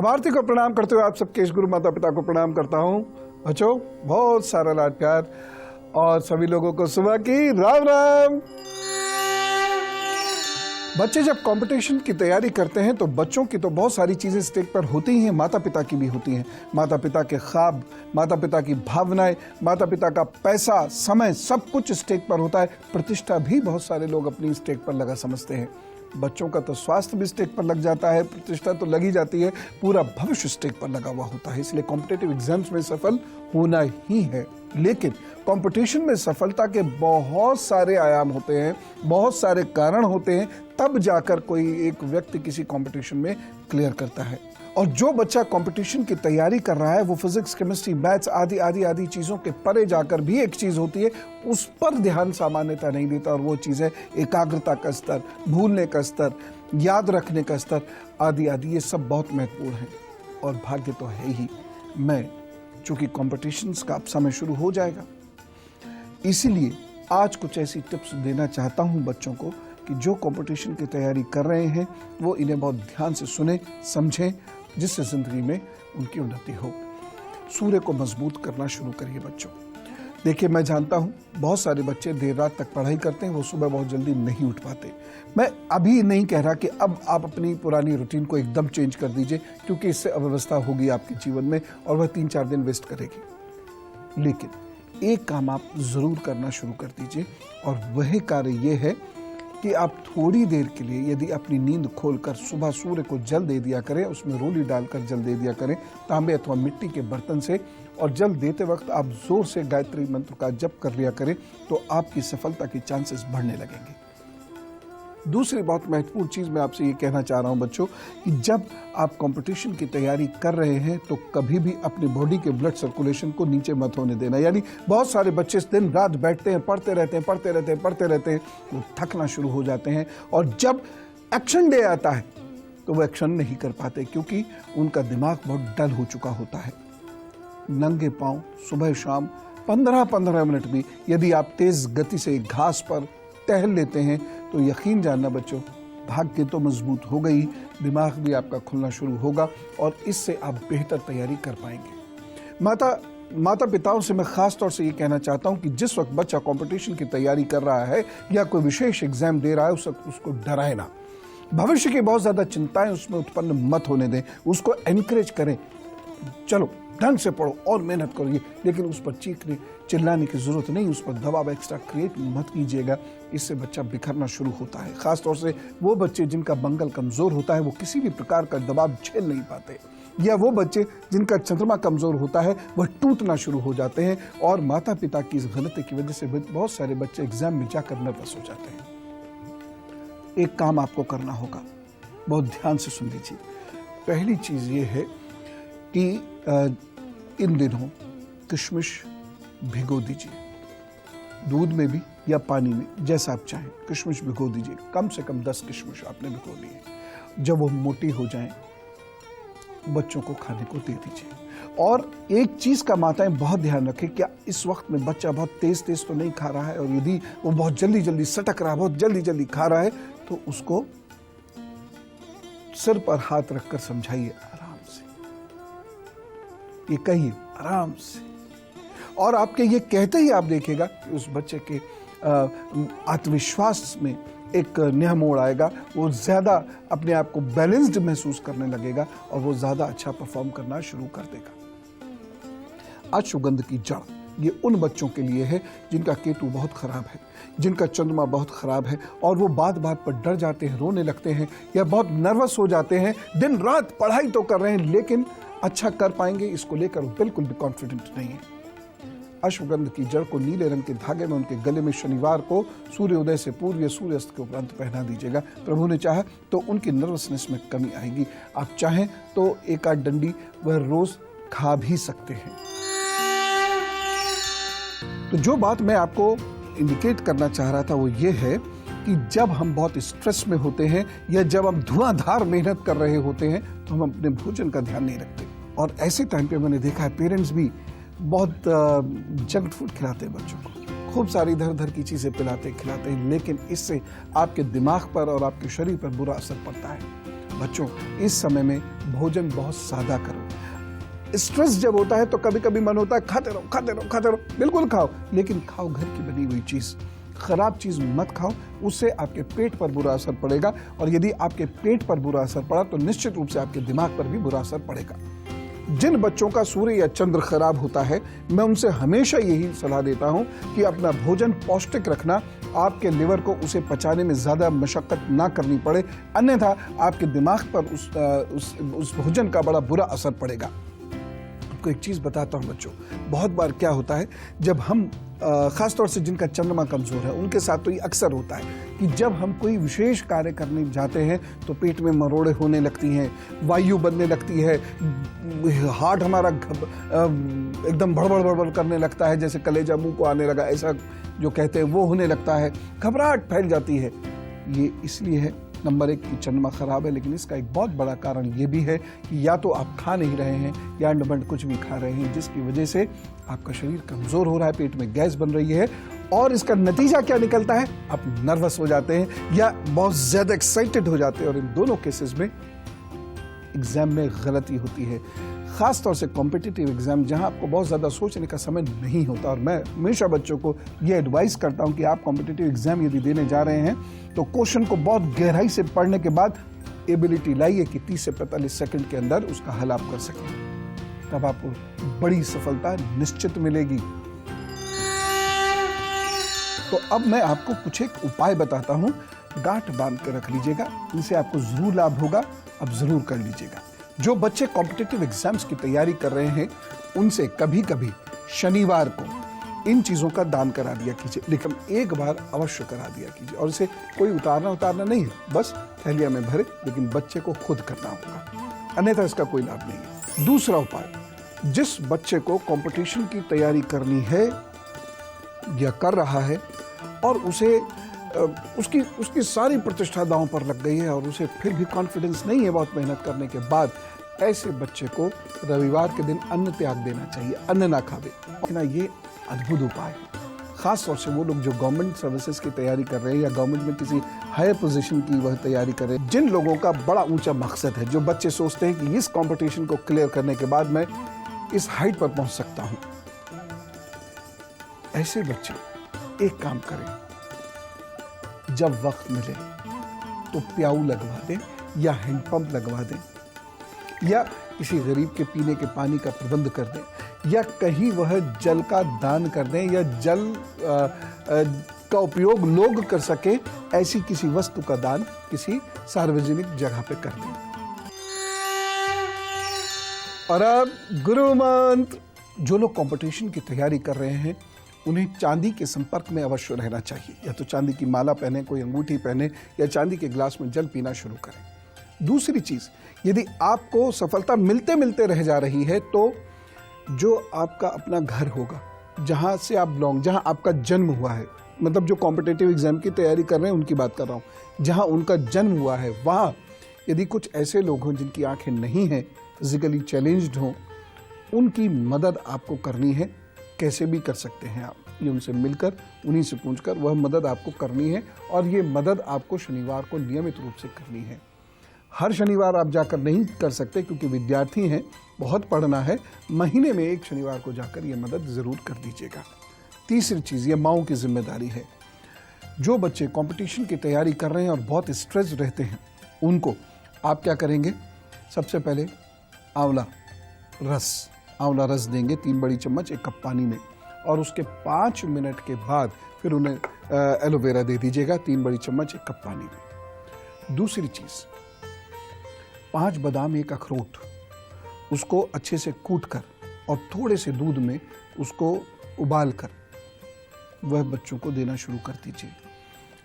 अब आरती को प्रणाम करते हुए आप सबके इस गुरु माता पिता को प्रणाम करता हूँ। बच्चों, बहुत सारा लाड प्यार और सभी लोगों को सुबह की राम राम। बच्चे जब कंपटीशन की तैयारी करते हैं तो बच्चों की तो बहुत सारी चीजें स्टेज पर होती ही हैं, माता पिता की भी होती हैं। माता पिता के ख्वाब, माता पिता की भावनाएं, माता पिता का पैसा, समय, सब कुछ स्टेज पर होता है। प्रतिष्ठा भी बहुत सारे लोग अपनी स्टेज पर लगा समझते हैं। बच्चों का तो स्वास्थ्य भी स्टेज पर लग जाता है, प्रतिष्ठा तो लगी जाती है, पूरा भविष्य स्टेज पर लगा हुआ होता है। इसलिए कॉम्पिटिटिव एग्जाम्स में सफल होना ही है। लेकिन कंपटीशन में सफलता के बहुत सारे आयाम होते हैं, बहुत सारे कारण होते हैं, तब जाकर कोई एक व्यक्ति किसी कंपटीशन में क्लियर करता है। और जो बच्चा कंपटीशन की तैयारी कर रहा है वो फिजिक्स, केमिस्ट्री, मैथ्स आदि आदि आदि चीज़ों के परे जाकर भी एक चीज़ होती है, उस पर ध्यान सामान्यता नहीं देता, और वो चीज़ है एकाग्रता का स्तर, भूलने का स्तर, याद रखने का स्तर आदि आदि। ये सब बहुत महत्वपूर्ण है और भाग्य तो है ही। मैं चूंकि कॉम्पिटिशन्स का अब समय शुरू हो जाएगा, इसीलिए आज कुछ ऐसी टिप्स देना चाहता हूँ बच्चों को कि जो कंपटीशन की तैयारी कर रहे हैं वो इन्हें बहुत ध्यान से सुने, समझें, जिससे जिंदगी में उनकी उन्नति हो। सूर्य को मजबूत करना शुरू करिए बच्चों। देखिए, मैं जानता हूँ बहुत सारे बच्चे देर रात तक पढ़ाई करते हैं, वो सुबह बहुत जल्दी नहीं उठ पाते। मैं अभी नहीं कह रहा कि अब आप अपनी पुरानी रूटीन को एकदम चेंज कर दीजिए, क्योंकि इससे अव्यवस्था होगी आपके जीवन में और वह 3-4 दिन वेस्ट करेगी। लेकिन एक काम आप जरूर करना शुरू कर दीजिए, और वह कार्य ये है कि आप थोड़ी देर के लिए यदि अपनी नींद खोलकर सुबह सूर्य को जल दे दिया करें, उसमें रोली डालकर जल दे दिया करें तांबे अथवा मिट्टी के बर्तन से, और जल देते वक्त आप जोर से गायत्री मंत्र का जप कर लिया करें, तो आपकी सफलता की चांसेस बढ़ने लगेंगे। दूसरी बहुत महत्वपूर्ण चीज़ मैं आपसे ये कहना चाह रहा हूँ बच्चों, कि जब आप कंपटीशन की तैयारी कर रहे हैं तो कभी भी अपनी बॉडी के ब्लड सर्कुलेशन को नीचे मत होने देना। यानी बहुत सारे बच्चे दिन रात बैठते हैं, पढ़ते रहते हैं, वो थकना शुरू हो जाते हैं, और जब एक्शन डे आता है तो वो एक्शन नहीं कर पाते, क्योंकि उनका दिमाग बहुत डल हो चुका होता है। नंगे पाँव सुबह शाम 15-15 मिनट भी यदि आप तेज गति से घास पर टहल लेते हैं तो यकीन जानना बच्चों, भाग्य तो मजबूत हो गई, दिमाग भी आपका खुलना शुरू होगा, और इससे आप बेहतर तैयारी कर पाएंगे। माता पिताओं से मैं खास तौर से ये कहना चाहता हूँ कि जिस वक्त बच्चा कंपटीशन की तैयारी कर रहा है या कोई विशेष एग्जाम दे रहा है, उस वक्त उसको डराए ना। भविष्य की बहुत ज्यादा चिंताएं उसमें उत्पन्न मत होने दें, उसको एनकरेज करें। चलो ढंग से पढ़ो और मेहनत करो, लेकिन उस पर चीखने चिल्लाने की जरूरत नहीं, उस पर दबाव एक्स्ट्रा क्रिएट मत कीजिएगा। इससे बच्चा बिखरना शुरू होता है। खासतौर से वो बच्चे जिनका मंगल कमजोर होता है, वो किसी भी प्रकार का दबाव झेल नहीं पाते, या वो बच्चे जिनका चंद्रमा कमजोर होता है वह टूटना शुरू हो जाते हैं, और माता पिता की इस गलती की वजह से बहुत सारे बच्चे एग्जाम में जाकर नर्वस हो जाते हैं। एक काम आपको करना होगा, बहुत ध्यान से सुन लीजिए। पहली चीज ये है कि इन दिनों किशमिश भिगो दीजिए, दूध में भी या पानी में, जैसा आप चाहें। किशमिश भिगो दीजिए, कम से कम 10 किशमिश आपने भिगोनी है। जब वो मोटी हो जाएं, बच्चों को खाने को दे दीजिए। और एक चीज का माताएं बहुत ध्यान रखें, क्या इस वक्त में बच्चा बहुत तेज तो नहीं खा रहा है, और यदि वो बहुत जल्दी सटक रहा है, बहुत जल्दी खा रहा है, तो उसको सिर पर हाथ रखकर समझाइए, आराम से ये कहिए, आराम से। और आपके ये कहते ही आप देखिएगा कि उस बच्चे के आत्मविश्वास में एक नया मोड़ आएगा, वो ज्यादा अपने आप को बैलेंस्ड महसूस करने लगेगा, और वो ज्यादा अच्छा परफॉर्म करना शुरू कर देगा। अश्वगंध की जड़, ये उन बच्चों के लिए है जिनका केतु बहुत खराब है, जिनका चंद्रमा बहुत खराब है, और वो बात पर डर जाते हैं, रोने लगते हैं, या बहुत नर्वस हो जाते हैं। दिन रात पढ़ाई तो कर रहे हैं, लेकिन अच्छा कर पाएंगे इसको लेकर बिल्कुल भी कॉन्फिडेंट नहीं है। अश्वगंध की जड़ को नीले रंग के धागे में उनके गले में शनिवार को सूर्योदय से पूर्व या सूर्यास्त के उपरांत पहना दीजिएगा। प्रभु ने चाहा तो उनकी नर्वसनेस में कमी आएगी। आप चाहें तो 1-8 डंडी वह रोज खा भी सकते हैं। तो जो बात मैं आपको इंडिकेट करना चाह रहा था वो ये है कि जब हम बहुत स्ट्रेस में होते हैं, या जब हम धुआंधार मेहनत कर रहे होते हैं, तो हम अपने भोजन का ध्यान नहीं रखते, और ऐसे टाइम पे मैंने देखा है पेरेंट्स भी बहुत जंक फूड खिलाते हैं बच्चों को, खूब सारी इधर उधर की चीजें खिलाते हैं, लेकिन इससे आपके दिमाग पर और आपके शरीर पर बुरा असर पड़ता है। बच्चों, इस समय में भोजन बहुत सादा करो। स्ट्रेस जब होता है तो कभी कभी मन होता है खाते रहो खाते रहो खाते रहो, बिल्कुल खाओ, लेकिन खाओ घर की बनी हुई चीज। खराब चीज मत खाओ, उससे आपके पेट पर बुरा असर पड़ेगा, और यदि आपके पेट पर बुरा असर पड़ा तो निश्चित रूप से आपके दिमाग पर भी बुरा असर पड़ेगा। जिन बच्चों का सूर्य या चंद्र खराब होता है, मैं उनसे हमेशा यही सलाह देता हूं कि अपना भोजन पौष्टिक रखना, आपके लिवर को उसे पचाने में ज्यादा मशक्कत ना करनी पड़े, अन्यथा आपके दिमाग पर उस भोजन का बड़ा बुरा असर पड़ेगा। आपको एक चीज बताता हूं बच्चों, बहुत बार क्या होता है, जब हम खासतौर से जिनका चंद्रमा कमजोर है उनके साथ तो ये अक्सर होता है कि जब हम कोई विशेष कार्य करने जाते हैं तो पेट में मरोड़े होने लगती हैं, वायु बनने लगती है, हार्ट हमारा एकदम भड़बड़ भड़बड़ करने लगता है, जैसे कलेजा मुंह को आने लगा, ऐसा जो कहते हैं वो होने लगता है, घबराहट फैल जाती है। ये इसलिए है, नंबर 1 कि चंद्रमा खराब है, लेकिन इसका एक बहुत बड़ा कारण ये भी है कि या तो आप खा नहीं रहे हैं या अंडबंड कुछ भी खा रहे हैं, जिसकी वजह से आपका शरीर कमजोर हो रहा है, पेट में गैस बन रही है, और इसका नतीजा क्या निकलता है, आप नर्वस हो जाते हैं या बहुत ज्यादा एक्साइटेड हो जाते हैं, और इन दोनों केसेस में एग्जाम में गलती होती है। खास तौर से कॉम्पिटिटिव एग्जाम, जहां आपको बहुत ज्यादा सोचने का समय नहीं होता, और मैं हमेशा बच्चों को ये एडवाइस करता हूं कि आप कॉम्पिटिटिव एग्जाम यदि देने जा रहे हैं तो क्वेश्चन को बहुत गहराई से पढ़ने के बाद एबिलिटी लाइए कि 30 से 45 सेकंड के अंदर उसका हल आप कर सकें, तब आपको बड़ी सफलता निश्चित मिलेगी। तो अब मैं आपको कुछ एक उपाय बताता हूं, गांठ बांध कर रख लीजिएगा, इनसे आपको जरूर लाभ होगा, अब जरूर कर लीजिएगा। जो बच्चे कॉम्पिटिटिव एग्जाम्स की तैयारी कर रहे हैं उनसे कभी कभी शनिवार को इन चीजों का दान करा दिया कीजिए, लेकिन एक बार अवश्य करा दिया कीजिए, और इसे कोई उतारना नहीं है, बस थैलिया में भरे, लेकिन बच्चे को खुद करना होगा, अन्यथा इसका कोई लाभ नहीं है। दूसरा उपाय, जिस बच्चे को कंपटीशन की तैयारी करनी है या कर रहा है और उसे उसकी सारी प्रतिष्ठा दांव पर लग गई है और उसे फिर भी कॉन्फिडेंस नहीं है बहुत मेहनत करने के बाद, ऐसे बच्चे को रविवार के दिन अन्न त्याग देना चाहिए, अन्न ना खावे। ना ये अद्भुत उपाय है, खास तौर से वो लोग जो गवर्नमेंट सर्विसेज की तैयारी कर रहे हैं या गवर्नमेंट में किसी हायर पोजीशन की वह तैयारी कर रहे हैं, जिन लोगों का बड़ा ऊंचा मकसद है, जो बच्चे सोचते हैं कि इस कंपटीशन को क्लियर करने के बाद मैं इस हाइट पर पहुंच सकता हूं, ऐसे बच्चे एक काम करें, जब वक्त मिले तो प्याऊ लगवा दें या हैंडपंप लगवा दें, या किसी गरीब के पीने के पानी का प्रबंध कर दें, या कहीं वह जल का दान कर दें, या जल का उपयोग लोग कर सके ऐसी किसी वस्तु का दान किसी सार्वजनिक जगह पे कर दें। और अब गुरु मंत्र, जो लोग कंपटीशन की तैयारी कर रहे हैं उन्हें चांदी के संपर्क में अवश्य रहना चाहिए, या तो चांदी की माला पहने, कोई अंगूठी पहने, या चांदी के गिलास में जल पीना शुरू करें। दूसरी चीज, यदि आपको सफलता मिलते मिलते रह जा रही है तो जो आपका अपना घर होगा, जहां से आप बिलोंग, जहां आपका जन्म हुआ है, मतलब जो कॉम्पिटिटिव एग्जाम की तैयारी कर रहे हैं उनकी बात कर रहा हूं, जहां उनका जन्म हुआ है, वहां यदि कुछ ऐसे लोग हों जिनकी आंखें नहीं हैं, फिजिकली चैलेंज्ड हों, उनकी मदद आपको करनी है। कैसे भी कर सकते हैं आप, ये उनसे मिलकर, उन्हीं से पूछकर वह मदद आपको करनी है, और ये मदद आपको शनिवार को नियमित रूप से करनी है। हर शनिवार आप जाकर नहीं कर सकते क्योंकि विद्यार्थी हैं, बहुत पढ़ना है, महीने में एक शनिवार को जाकर ये मदद जरूर कर दीजिएगा। तीसरी चीज, ये माओं की जिम्मेदारी है। जो बच्चे कंपटीशन की तैयारी कर रहे हैं और बहुत स्ट्रेस रहते हैं, उनको आप क्या करेंगे, सबसे पहले आंवला रस देंगे 3 बड़ी चम्मच 1 कप पानी में, और उसके 5 मिनट के बाद फिर उन्हें एलोवेरा दे दीजिएगा 3 बड़ी चम्मच 1 कप पानी में। दूसरी चीज, 5 बादाम 1 अखरोट, उसको अच्छे से कूट कर और थोड़े से दूध में उसको उबाल कर वह बच्चों को देना शुरू कर दीजिए।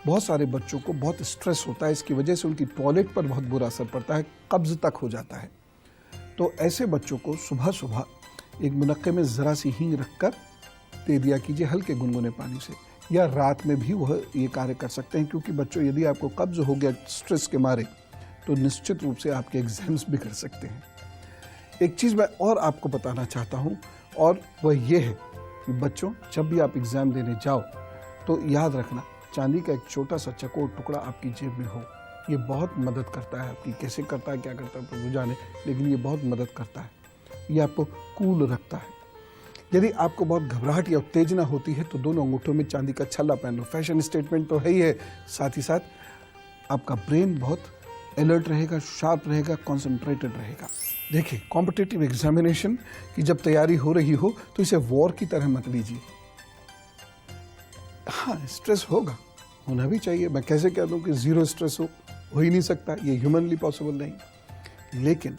बहुत सारे बच्चों को बहुत स्ट्रेस होता है, इसकी वजह से उनकी टॉयलेट पर बहुत बुरा असर पड़ता है, कब्ज तक हो जाता है। तो ऐसे बच्चों को सुबह सुबह एक मुनक्के में जरा सी हींग रखकर दे दिया कीजिए हल्के गुनगुने पानी से, या रात में भी वह ये कार्य कर सकते हैं, क्योंकि बच्चों यदि आपको कब्ज हो गया स्ट्रेस के मारे तो निश्चित रूप से आपके एग्जाम्स भी कर सकते हैं। एक चीज मैं और आपको बताना चाहता हूं, और वह ये है कि बच्चों, जब भी आप एग्जाम देने जाओ तो याद रखना, चांदी का एक छोटा सा चकोर टुकड़ा आपकी जेब में हो, ये बहुत मदद करता है आपकी। कैसे करता है, क्या करता है प्रभु जाने, लेकिन ये बहुत मदद करता है। ये आपको कूल रखता है। यदि आपको बहुत घबराहट या उत्तेजना होती है तो दोनों अंगूठों में चांदी का छल्ला पहन लो। फैशन स्टेटमेंट तो है ही है, साथ ही साथ आपका ब्रेन बहुत अलर्ट रहेगा, शार्प रहेगा, कॉन्सेंट्रेटेड रहेगा। देखिए, कॉम्पिटिटिव एग्जामिनेशन की जब तैयारी हो रही हो तो इसे वॉर की तरह मत लीजिए। हाँ, स्ट्रेस होगा, होना भी चाहिए। मैं कैसे कह दूं कि जीरो स्ट्रेस हो ही नहीं सकता, ये ह्यूमनली पॉसिबल नहीं। लेकिन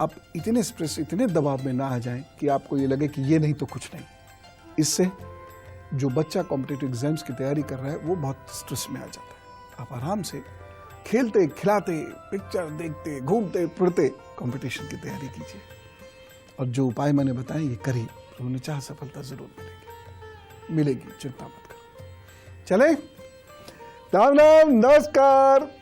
आप इतने स्ट्रेस, इतने दबाव में ना आ जाएं कि आपको ये लगे कि ये नहीं तो कुछ नहीं। इससे जो बच्चा कॉम्पिटिटिव एग्जाम्स की तैयारी कर रहा है वो बहुत स्ट्रेस में आ जाता है। आप आराम से खेलते खिलाते, पिक्चर देखते, घूमते फिरते कंपटीशन की तैयारी कीजिए। और जो उपाय मैंने बताए ये करिए, प्रभु ने चाहा सफलता जरूर मिलेगी, चिंता मत करो। चले, राम राम, नमस्कार।